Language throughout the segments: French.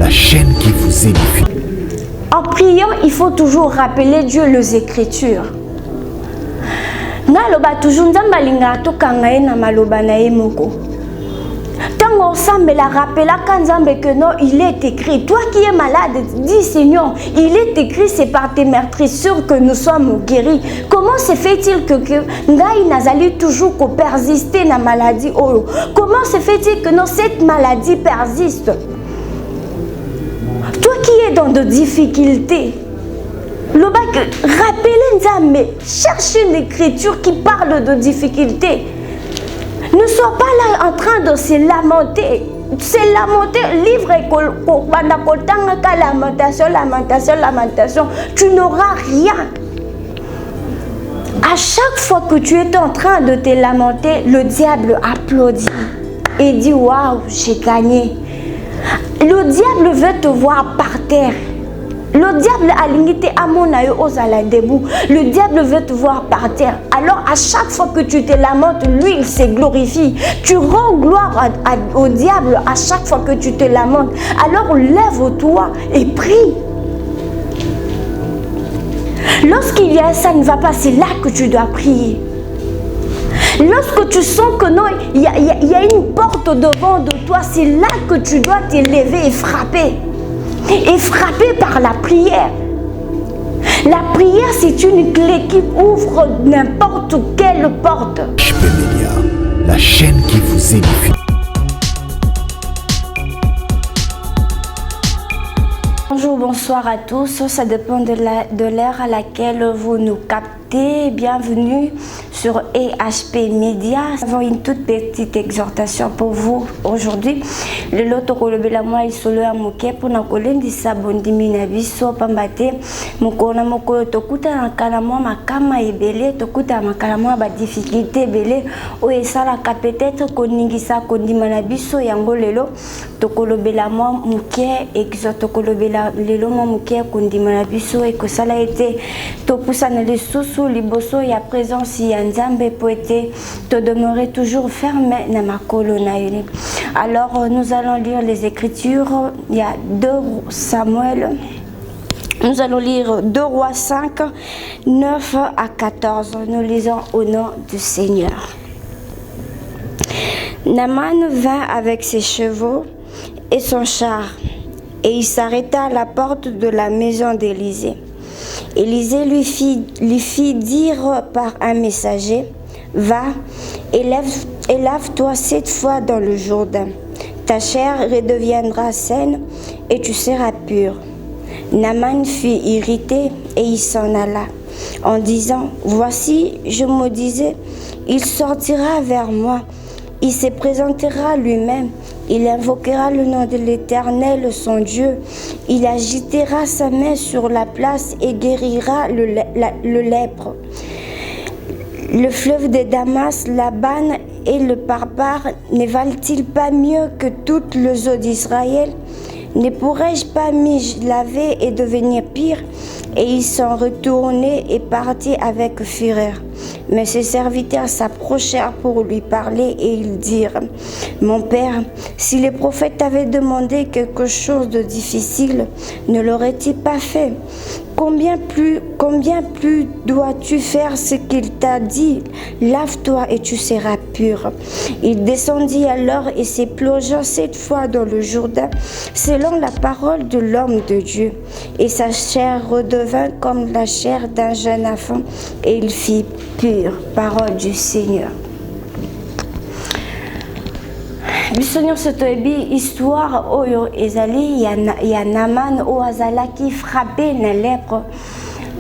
la chaîne qui vous édifie. En priant, il faut toujours rappeler Dieu les Écritures. Naloba toujours nzamba linga tokanga ye na maloba na ye moko. Tango ensemble la rappela kanzambe que non, il est écrit. Toi qui es malade, dis Seigneur, il est écrit, c'est par tes meurtrissures que nous sommes guéris. Comment se fait-il que ngai nazali toujours ko persister na maladie oyo? Comment se fait-il que non, cette maladie persiste? Toi qui es dans de difficultés, rappelez Nzambe, cherchez une écriture qui parle de difficultés. Ne sois pas là en train de se lamenter. Se lamenter, livre lamentation, tu n'auras rien. À chaque fois que tu es en train de te lamenter, le diable applaudit et dit waouh, j'ai gagné. Le diable veut te voir par terre. Le diable a limité à mon aïe aux ala debout. Le diable veut te voir par terre. Alors à chaque fois que tu te lamentes, lui il se glorifie. Tu rends gloire au diable à chaque fois que tu te lamentes. Alors lève-toi et prie. Lorsqu'il y a ça ne va pas, c'est là que tu dois prier. Lorsque tu sens que non, il y a une porte devant de toi, c'est là que tu dois te lever et frapper. Et frapper par la prière. La prière, c'est une clé qui ouvre n'importe quelle porte. HP Média, la chaîne qui vous édifie. Bonjour, bonsoir à tous. Ça dépend de l'heure à laquelle vous nous captez. Bienvenue sur HP Média. Nous avons une toute petite exhortation pour vous aujourd'hui. Le loto kolobela moi isolo ya moke pour na kolendisa bondimi na biso pambate mokona moko tokuta na kala moi makama ebele tokuta makala moi ba difficulté ebele o esala ka peut-être koningisa kondima na biso yango lelo tokolobela moi moke exhorto kolobela lelo moi moke kondima na biso e ko sala été topusa na lisusu liboso ya présence ya Nzambe pour être te demeurer toujours ferme na makolo na yoni. Alors nous allons lire les Écritures. Il y a 2 Samuel. Nous allons lire 2 Rois 5, 9 à 14. Nous lisons au nom du Seigneur. Naaman vint avec ses chevaux et son char, et il s'arrêta à la porte de la maison d'Élisée. Élisée lui fit dire par un messager, « Va et lave-toi 7 fois dans le Jourdain. Ta chair redeviendra saine et tu seras pur. » Naaman fut irrité et il s'en alla, en disant, « Voici, je me disais, il sortira vers moi, il se présentera lui-même, il invoquera le nom de l'Éternel, son Dieu, il agitera sa main sur la place et guérira le lèpre. Le fleuve de Damas, Laban et le Parpar ne valent-ils pas mieux que toutes les eaux d'Israël? Ne pourrais-je pas m'y laver et devenir pire? » Et ils sont retournés et partis avec fureur. Mais ses serviteurs s'approchèrent pour lui parler et ils dirent, « Mon père, si les prophètes avaient demandé quelque chose de difficile, ne l'aurait-il pas fait? Combien plus dois-tu faire ce qu'il t'a dit? Lave-toi et tu seras pur. » Il descendit alors et se plongea 7 fois dans le Jourdain, selon la parole de l'homme de Dieu. Et sa chair redevint comme la chair d'un jeune enfant, et il fit pur. Parole du Seigneur. Bisogno sotoyebi histoire oyo ezali ya Naaman o azalaki frappé na lèpre.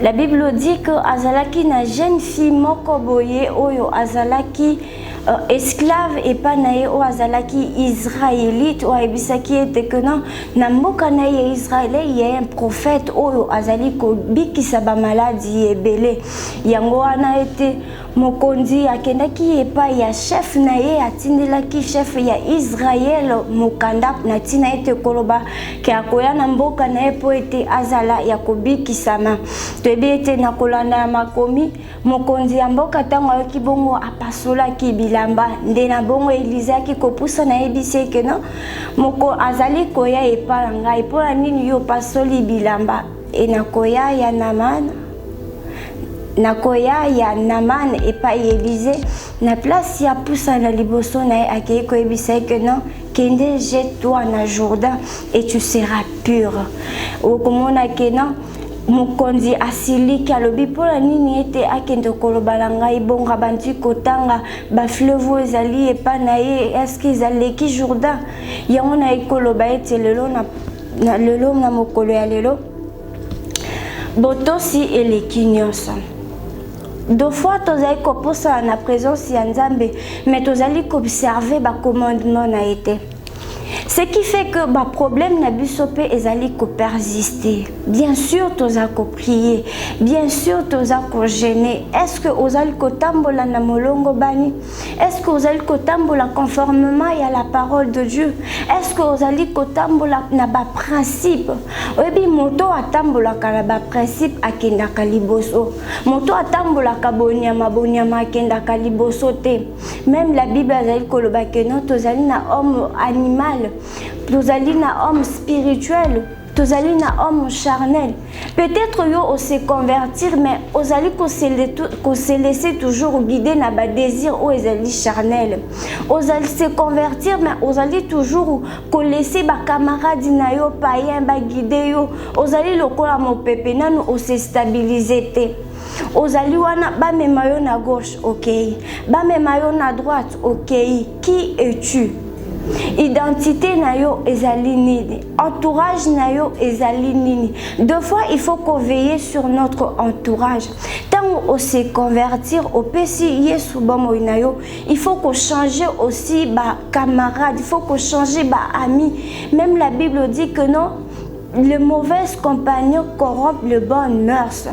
La Bible dit que azalaki na jeune fille moko boye oyo azalaki esclave et pas nae o azalaki israélite o ebisaki ete que non na mboka na ye israélien il y a un prophète oyo azali ko bikisa ba maladie ebele yango wana ete mokonzi akendaki epai ya chef na ye atindelaki chef ya Israël mokanda na tina ete koloba ke akoya na mboka na ye po ete azala ya kobikisama. Toyebi ete na kolanda makomi mokonzi ya mboka ntango ayoki bongo apasolaki bilamba nde na bongo Elize aki kopusa na yebisi eke no moko azali koya epai na ngai mpola nini yo pasoli bilamba e nakoya ya Naman epai Elize na place ya pusa na liboso na ye akei koyebisa eke non kende jette-toi na Jourdain et tu seras pur. Okomona ke non mokonzi asiliki alobi mpola nini ete akende koloba na ngai bongo abandi kotanga bafleuve ezali epai na ye eske ezaleki Jourdain yango na ye koloba ete lelo na mokolo ya lelo botosi eleki nyonso. Deux fois tozali koposa na présence ya Nzambe mais tozali observer ba commandement na été. Ce qui fait que ba problème na biso pe ezali ko persister. Bien sûr toza ko prier, bien sûr toza ko gêner. Est-ce que ozali ko tambola na molongo bani? Est-ce que ozali ko tambola conformément à la parole de Dieu? Est-ce que ozali ko tambola na ba principe? Oyebi moto atambola na ba principe akenda ka liboso. Moto atambola ka bonyama akenda ka liboso te. Même la Bible azali ko loba ke non tozali na homme animal. Tozali na homme spirituel, tozali na homme charnel. Peut-être yo on se convertir mais ozali ko se laisser toujours guider na ba désir ou ezali charnel. Ozali se convertir mais ozali toujours ko laisser ba camarade na yo païen ba guider yo. Ozali lokola mo pepe nanu o se stabiliser te. Ozali wana ba mema yo na gauche, OK. Ba mema yo na droite, OK. Qui es-tu? Identité na yo ezali nini, entourage na yo ezali nini. Deux fois il faut qu'on veille sur notre entourage. Tant on se convertir au pesi yesu bomo na yo, il faut qu'on change aussi ba camarade, il faut qu'on change ba ami. Même la Bible dit que non, le mauvais compagnon corrompt le bon mœurs.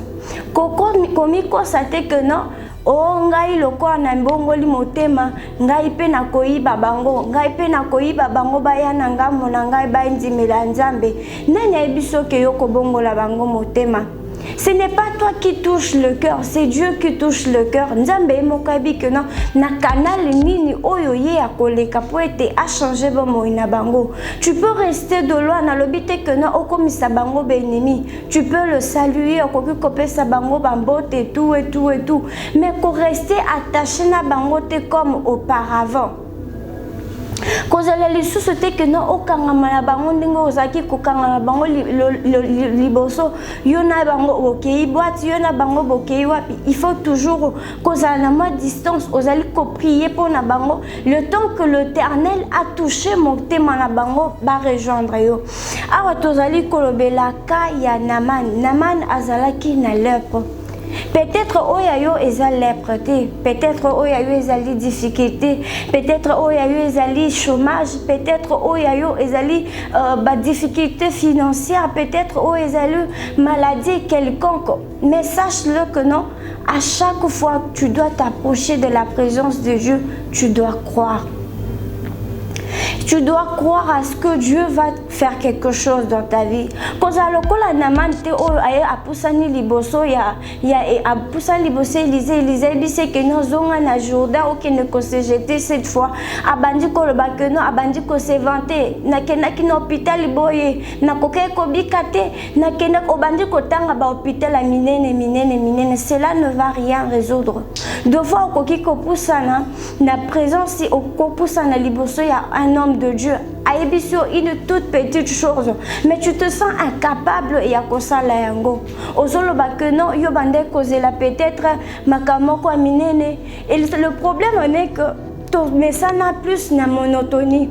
Komi constater que non o ngai lokola na mbongoli motema ngai pe na koyiba bango baya na ngambo na ngai ba ndimela Nzambe nani ayebiso ke yo kobongola bango motema. Ce n'est pas toi qui touche le cœur, c'est Dieu qui touche le cœur. Nzambe mokabi que non na canal nini oyo ye akoleka po ete a changer bomo ina bango. Tu peux rester de loin na lobite que non okomisa bango benimi. Tu peux le saluer okoki kopesa bango bambote et tout. Mais qu'on rester attaché na bango te comme auparavant. Kozala lisusu te ke no okangama na bango ndenge ozaki kokanga na bango liboso yo na bango okei boîte yo na bango bokei wapi. Il faut toujours kozala na moi distance ozali ko prier pour na bango le temps que l'Éternel a touché mon tema na bango ba rejoindre yo. Awa tozali kolobela ka ya Naman azalaki na lèpre. Peut-être oyayo eza lèpreté, peut-être oyayo ezali difficulté, peut-être oyayo ezali chômage, peut-être oyayo ezali difficulté financière, peut-être oyayo ezali maladie quelconque. Mais sache-le que non, à chaque fois que tu dois t'approcher de la présence de Dieu, tu dois croire. Tu dois croire à ce que Dieu va faire quelque chose dans ta vie. Quand alokola Naman te o aye apusani liboso ya apusani liboso Elize bise que non zonga na Jourdain ou que ne ko se jeter cette fois abandi ko loba que non abandi ko se vanter na kena ki na hôpital boye na koke ko bikate na kena obandi ko tanga ba hôpital a minene cela ne va rien résoudre. Deux fois ko ki ko pusana na présence au ko pusana liboso ya un homme de Dieu aibisio une toute petite chose mais tu te sens incapable et à kosala yango ozoloba que non yo bande kozela peut-être makamoko minene et le problème est que mais ça n'a plus na monotonie.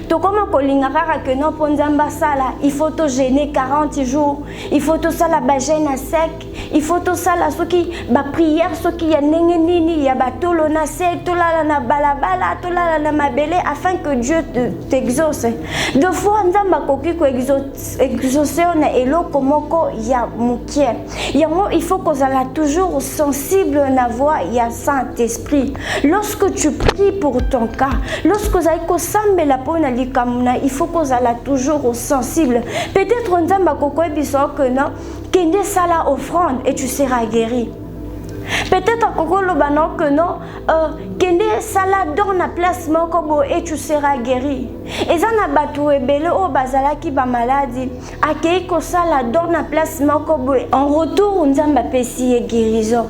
To comme kolingaka que non ponzamba sala, il faut te gêner 40 jours, il faut tout ça la bagène à sec, il faut tout ça la soki ba prière soki ya nenge nini ya batolo na sec, to la na balabala, to la na mabele afin que Dieu t'exauce. Deux fois nzamba koki ko exaucer na eloko moko ya mukie. Yango il faut qu'on soit toujours sensible na voix ya Saint-Esprit. Lorsque tu pries pour ton cas, lorsque vous avez kosambe la pona likamuna, il faut qu'on soit toujours sensible. Peut-être nzamba kokoe biso que non, kende sala offrande et tu seras guéri. Peut-être que non, kende sala dans la place mokobo et tu seras guéri. Et ça n'a pas tout ebele au bazala qui ba maladie. Akei ko sala dans la place mokobo. En retour, nzamba pesi et guérison.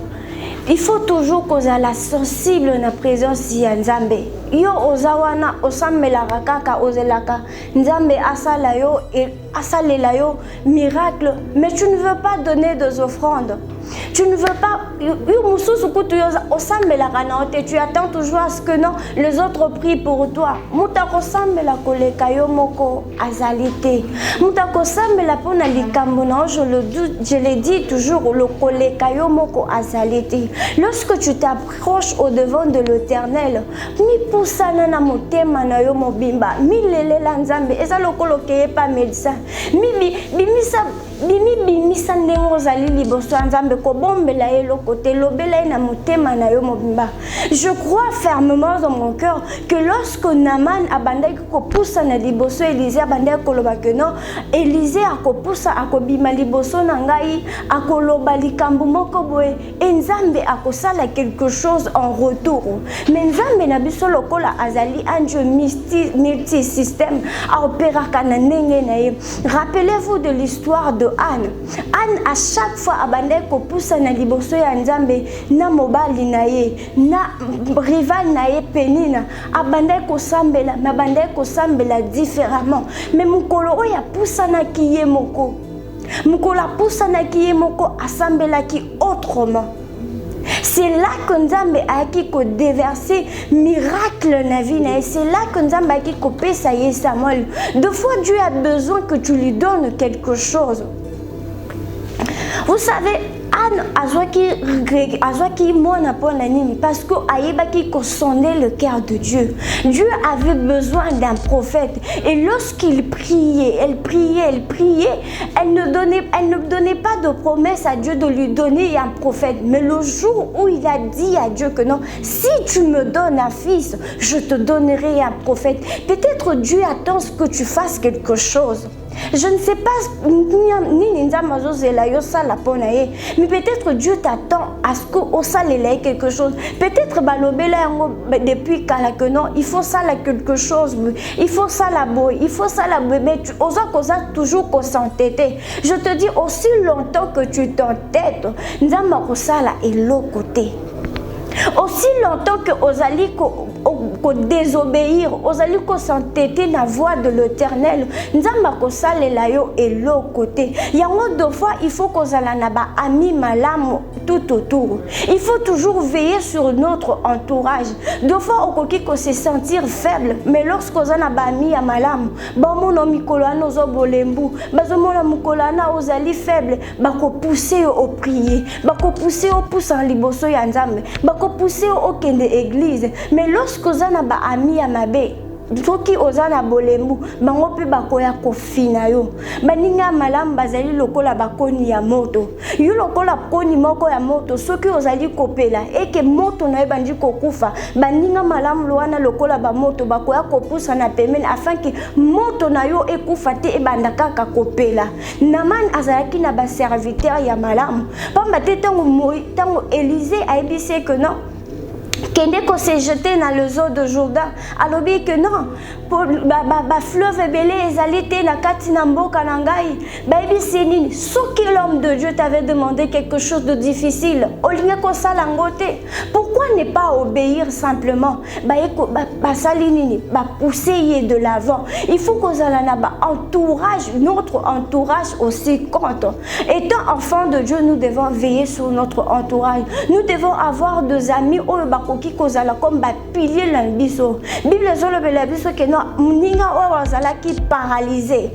Il faut toujours qu'on soit sensible na présence ya Nzambe. Yo ozawana osamela kaka ozelaka Nzambe asala yo et asalela yo miracle, mais tu ne veux pas donner des offrandes. Tu ne veux pas tu attends toujours à ce que non les autres prient pour toi. Mutako sambela koleka yo moko azalité. Mutako sambela pona likambo na je le dis toujours le koleka yo moko azalité. Lorsque tu t'approches au devant de l'Éternel, mi pusana na motema na yo mobimba, mi lelela Nzambe, eza lokolo keye pa médecin. Mi bimisa ndengo zali liboso Nzambe ko bombela elo côté lobela na motema na yo mobimba. Je crois fermement dans mon cœur que lorsque Naman abandaki ko poussa na liboso Élisée abandaki koloba que non, Élisée akopoussa akobima liboso na ngai akoloba likambo moko boye et Nzambe akosala quelque chose en retour. Mais Nzambe na biso lokola azali un Dieu multi-système a opéraka na ndenge na ye. Rappelez-vous de l'histoire de Anne. Anne à chaque fois abandaki ko poussa na liboso ya Nzambe na mobali na ye na rival na ye Penina abandaki ko sambela différemment, mais mukolo oya poussa na kiye moko mukola poussa na kiye moko asambela ki autrement. C'est là que Nzambe a qui ko déverser miracle na vie na. C'est là que Nzambe a qui ko pesa ye Samuel. Deux fois Dieu a besoin que tu lui donnes quelque chose. Vous savez, Anne azwaki mona pona nini parce que ayebaki ko sonder le cœur de Dieu. Dieu avait besoin d'un prophète et lorsqu'il priait, elle priait, elle ne donnait pas de promesse à Dieu de lui donner un prophète. Mais le jour où il a dit à Dieu que non, si tu me donnes un fils, je te donnerai un prophète. Peut-être Dieu attend que tu fasses quelque chose. Je ne sais pas mais peut-être Dieu t'attend à ce que tu quelque chose. Peut-être depuis que non, il faut ça quelque chose, il faut ça la boy, il faut ça la mais tu oses toujours s'entêter. Je te dis aussi longtemps que tu t'entêtes, Nzamba kosala et l'autre côté. Aussi longtemps que Ozali ko désobéir, Ozali ko s'entêter na voix de l'Éternel, Nzamba ko salela yo et l'autre côté. Yango deux fois il faut qu'on na ba ami malam tout autour. Il faut toujours veiller sur notre entourage. Deux fois okoki ko se sentir faible, mais lorsqu'on a ba ami ya malam, ba mono mikolo na zo bolembu, ba zo mona mikolo na ozali faible, ba ko pousser au prier, ba ko pousser au poussant liboso ya Nzambe, ba ko pousser au kende église. Mais lorsque ozana ba ami ya mabe, soki ozana bolembu bango pe bakoya kofina yo baninga malamu bazali lokola bakoni ya moto yo lokola koni moko ya moto soki ozali kopela eke moto na ebandi kokufa baninga malamu loana lokola ba moto bakoya kopusa na pemene afin que moto na yo ekufa te ebanda kaka kopela. Naman azalaki na ba serviteur ya malamu pamba te tango Élisée aibise que non Kende ko s'est jeté dans le zoo de Jourdain. Alors bien que non, fleuve ebele ezali te na kati na mboka na ngai bayebisi nini soki l'homme de Dieu t'avait demandé quelque chose de difficile olingi kosala ngo te pourquoi ne pas obéir simplement basali nini bapousser ye de l'avant il faut kozala na entourage notre entourage aussi compte étant enfants de Dieu nous devons veiller sur notre entourage nous devons avoir des amis oyo bakoki kozala comme pilier na biso Bible ezolobela biso ke no muninga oyo azalaki paralysé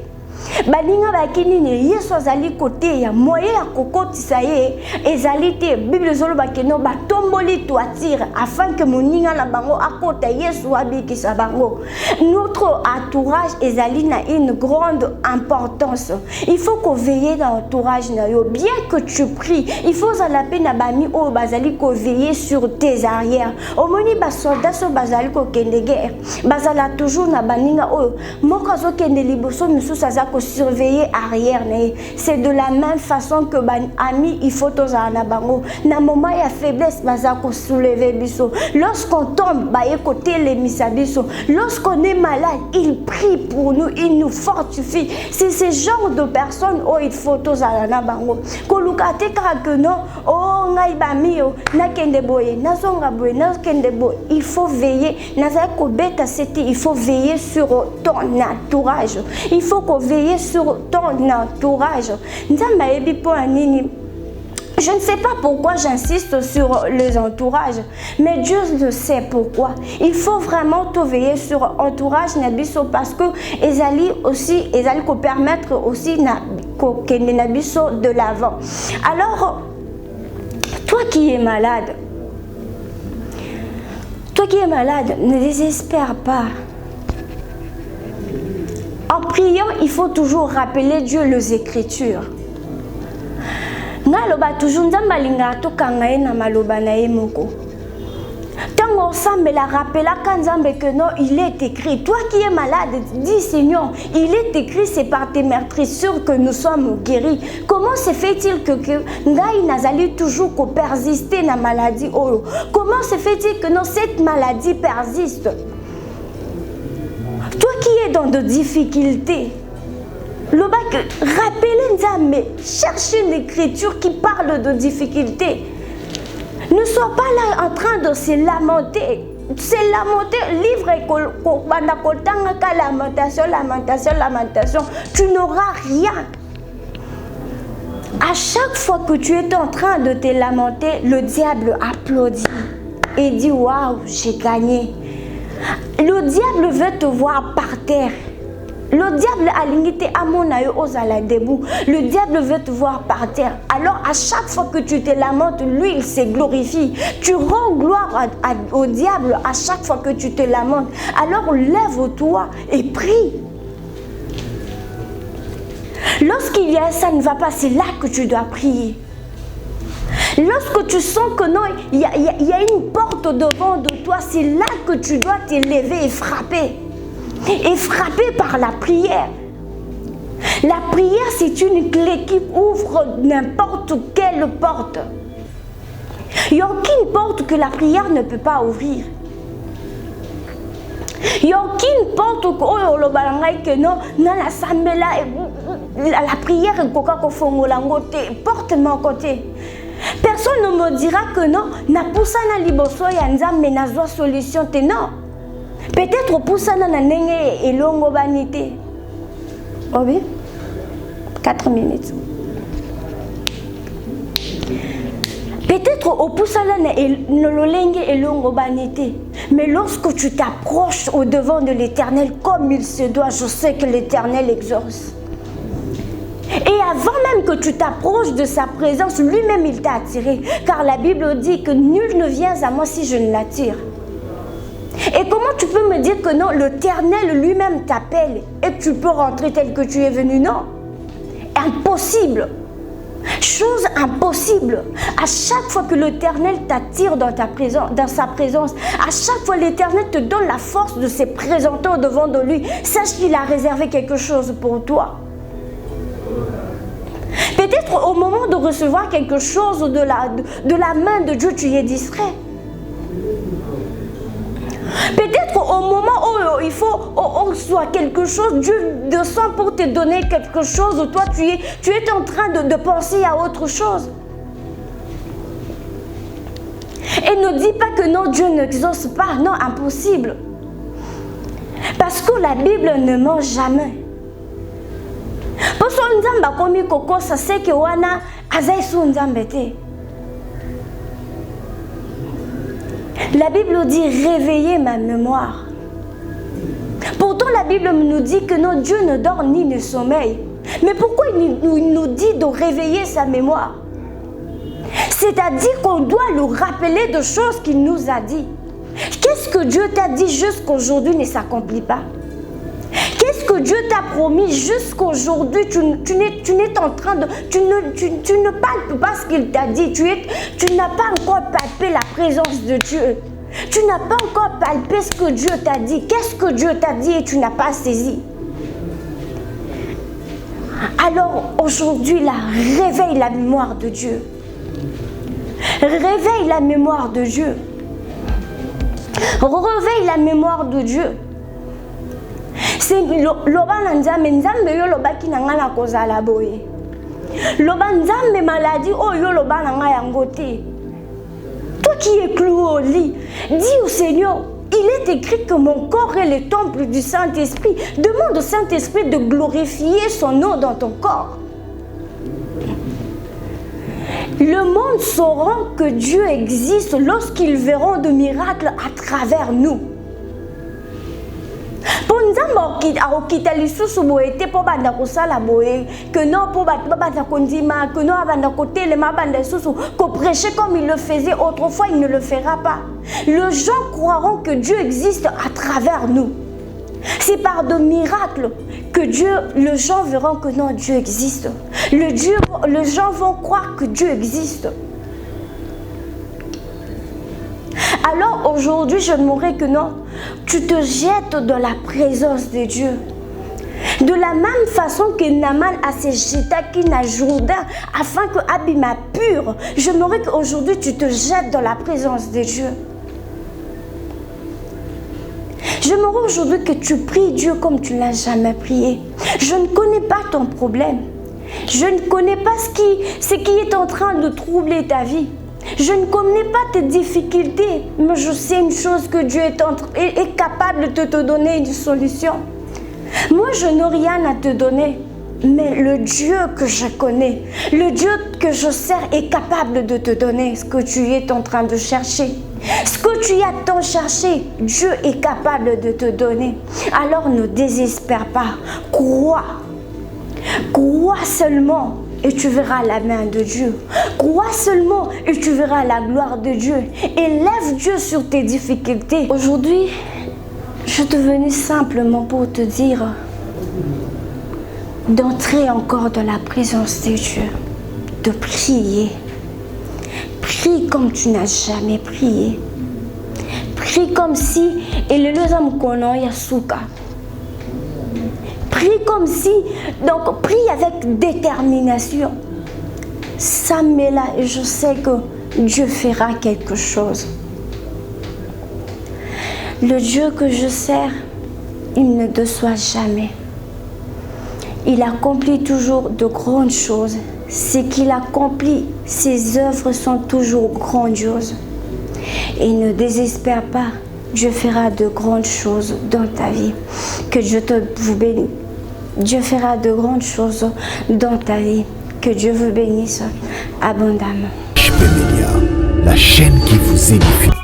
baninga bakinini Yesu azali kote ya moyen ya kokotisa ye ezali te Bible ezoloba ke no batomboli toitire afin que muninga na bango akota Yesu abikisa bango notre entourage ezali na une grande importance il faut qu'on veille dans l'entourage na yo bien que tu pries il faut zala pe na bami oyo bazali ko veiller sur tes arrières omoni basoldat so bazali ko kende guerre bazala toujours na baninga oyo moko zo kende liboso misusu aza ko surveiller arrière c'est de la même façon que ami il faut tozala na bango na moment ya faiblesse baza ko soulever biso lorsqu'on tombe ba écouter les misabiso lorsqu'on est malade il prie pour nous il nous fortifie c'est ce genre de personnes où il faut tozala na bango koluka te kaka que non oh ngai ba mio na kende boye na zonga boye na kende boye il faut veiller na za ko beta c'était il faut veiller sur ton entourage il faut qu'on veille sur ton entourage. Je ne sais pas pourquoi j'insiste sur les entourages, mais Dieu le sait pourquoi. Il faut vraiment te veiller sur l'entourage parce que Ezali aussi, Ezali peut permettre aussi de l'avant. Alors, toi qui es malade, ne désespère pas. En priant, il faut toujours rappeler Dieu les Écritures. Ngaloba toujours nzambalinga to kangaye na maloba na emoko. Tango semble la rappeler quand Nzambe que non, il est écrit. Toi qui es malade, dis Seigneur, il est écrit, c'est par tes meurtrissures que nous sommes guéris. Comment se fait-il que ngai nazali toujours ko persister na maladie oyo? Comment se fait-il que non cette maladie persiste? Toi qui es dans de difficultés, le bac, rappelez Nzambe, cherchez une écriture qui parle de difficultés. Ne sois pas là en train de se lamenter. Se lamenter, livre lamentation, tu n'auras rien. À chaque fois que tu es en train de te lamenter, le diable applaudit et dit waouh, j'ai gagné. Le diable veut te voir par terre. Le diable a limité à mon aïe aux ala debout. Le diable veut te voir par terre. Alors à chaque fois que tu te lamentes, lui il se glorifie. Tu rends gloire au diable à chaque fois que tu te lamentes. Alors lève-toi et prie. Lorsqu'il y a ça ne va pas, c'est là que tu dois prier. Lorsque tu sens que non, il y a une porte devant de toi, c'est là que tu dois te lever et frapper. Et frapper par la prière. La prière, c'est une clé qui ouvre n'importe quelle porte. Il n'y a aucune porte que la prière ne peut pas ouvrir. Il n'y a aucune porte que non, la prière est porte mon côté. Personne ne me dira que non, na poussana liboso ya nzambe na zwa solution te non. Peut-être poussana na ndenge elongo banité. Obi 4 minutes. Peut-être au poussana na lolenge elongo banité. Mais lorsque tu t'approches au devant de l'Éternel comme il se doit, je sais que l'Éternel exauce. Et avant même que tu t'approches de sa présence, lui-même il t'a attiré. Car la Bible dit que nul ne vient à moi si je ne l'attire. Et comment tu peux me dire que non, l'Éternel lui-même t'appelle et que tu peux rentrer tel que tu es venu? Non. Impossible. Chose impossible. À chaque fois que l'Éternel t'attire dans sa présence, à chaque fois l'Éternel te donne la force de se présenter au devant de lui. Sache qu'il a réservé quelque chose pour toi. Peut-être au moment de recevoir quelque chose de la main de Dieu, tu es distrait. Peut-être au moment où il faut soit quelque chose, Dieu descend pour te donner quelque chose, toi tu es en train de penser à autre chose. Et ne dis pas que non, Dieu n'exauce pas. Non, impossible. Parce que la Bible ne ment jamais. Parce que Nzamba komi koko, ça c'est que wana azai su Nzambe te. La Bible dit réveiller ma mémoire. Pourtant la Bible nous dit que non, Dieu ne dort ni ne sommeille. Mais pourquoi il nous dit de réveiller sa mémoire? C'est-à-dire qu'on doit lui rappeler de choses qu'il nous a dit. Qu'est-ce que Dieu t'a dit jusqu'aujourd'hui ne s'accomplit pas? Qu'est-ce que Dieu t'a promis jusqu'aujourd'hui? Tu n'es en train de... Tu ne palpes pas ce qu'il t'a dit. Tu n'as pas encore palpé la présence de Dieu. Tu n'as pas encore palpé ce que Dieu t'a dit. Qu'est-ce que Dieu t'a dit et tu n'as pas saisi? Alors aujourd'hui, là, réveille la mémoire de Dieu. Réveille la mémoire de Dieu. Réveille la mémoire de Dieu. C'est loba nzambe yo loba kinanga na kozala boye. Loba nzambe maladie oh yo loba nanga yango te. Toi qui es cloué au lit, dis au Seigneur, il est écrit que mon corps est le temple du Saint-Esprit. Demande au Saint-Esprit de glorifier son nom dans ton corps. Le monde saura que Dieu existe lorsqu'ils verront de miracles à travers nous. Que prêcher comme il le faisait autrefois, il ne le fera pas. Les gens croiront que Dieu existe à travers nous. C'est par de miracles que les gens verront que non, Dieu existe. Les gens vont croire que Dieu existe. Alors aujourd'hui, je mourrai que non, tu te jettes dans la présence de Dieu. De la même façon que Naman a se jeté qui n'a Jourdain afin que Abima pure, je mourrai qu'aujourd'hui tu te jettes dans la présence de Dieu. Je mourrai aujourd'hui que tu pries Dieu comme tu ne l'as jamais prié. Je ne connais pas ton problème. Je ne connais pas ce qui est en train de troubler ta vie. Je ne connais pas tes difficultés, mais je sais une chose, que Dieu est capable de te donner une solution. Moi, je n'ai rien à te donner, mais le Dieu que je connais, le Dieu que je sers est capable de te donner ce que tu es en train de chercher. Ce que tu as tant cherché, Dieu est capable de te donner. Alors ne désespère pas, crois. Crois seulement et tu verras la main de Dieu. Crois seulement et tu verras la gloire de Dieu. Élève Dieu sur tes difficultés. Aujourd'hui, je suis venue simplement pour te dire d'entrer encore dans la présence de Dieu, de prier. Prie comme tu n'as jamais prié. Prie comme si prie comme si, donc prie avec détermination. Ça met là et je sais que Dieu fera quelque chose. Le Dieu que je sers, il ne déçoit jamais. Il accomplit toujours de grandes choses. Ce qu'il accomplit, ses œuvres sont toujours grandioses. Et ne désespère pas, Dieu fera de grandes choses dans ta vie. Que Dieu vous bénisse. Dieu fera de grandes choses dans ta vie. Que Dieu vous bénisse abondamment. HB Media, la chaîne qui vous édifie.